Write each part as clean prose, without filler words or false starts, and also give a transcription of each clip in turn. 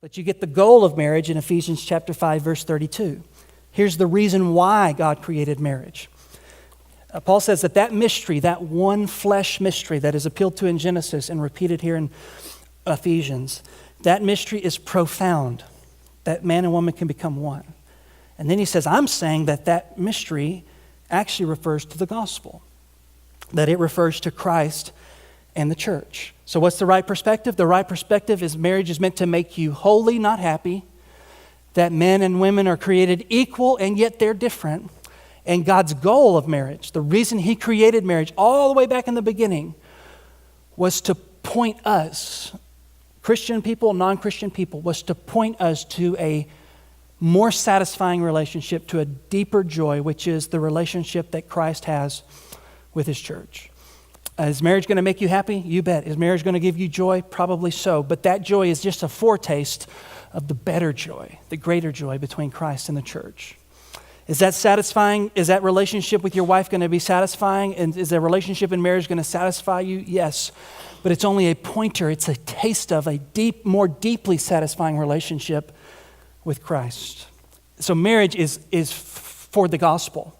But you get the goal of marriage in Ephesians chapter 5, verse 32. Here's the reason why God created marriage. Paul says that mystery, that one flesh mystery that is appealed to in Genesis and repeated here in Ephesians, that mystery is profound, that man and woman can become one. And then he says, I'm saying that mystery actually refers to the gospel, that it refers to Christ and the church. So what's the right perspective? The right perspective is marriage is meant to make you holy, not happy, that men and women are created equal and yet they're different. And God's goal of marriage, the reason he created marriage all the way back in the beginning, was to point us, Christian people, non-Christian people, was to point us to a more satisfying relationship, to a deeper joy, which is the relationship that Christ has with his church. Is marriage going to make you happy? You bet. Is marriage going to give you joy? Probably so. But that joy is just a foretaste of the better joy, the greater joy between Christ and the church. Is that satisfying? Is that relationship with your wife going to be satisfying? And is that relationship in marriage going to satisfy you? Yes. But it's only a pointer. It's a taste of a more deeply satisfying relationship with Christ. So marriage is for the gospel.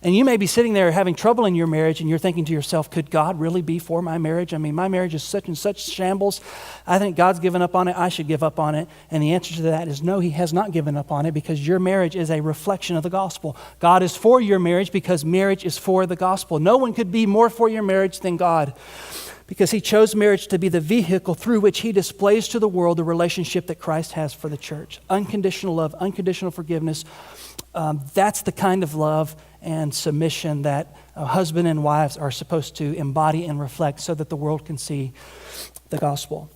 And you may be sitting there having trouble in your marriage and you're thinking to yourself, could God really be for my marriage? I mean, my marriage is such and such shambles. I think God's given up on it. I should give up on it. And the answer to that is no, he has not given up on it, because your marriage is a reflection of the gospel. God is for your marriage because marriage is for the gospel. No one could be more for your marriage than God, because he chose marriage to be the vehicle through which he displays to the world the relationship that Christ has for the church. Unconditional love, unconditional forgiveness. That's the kind of love and submission that husband and wives are supposed to embody and reflect so that the world can see the gospel.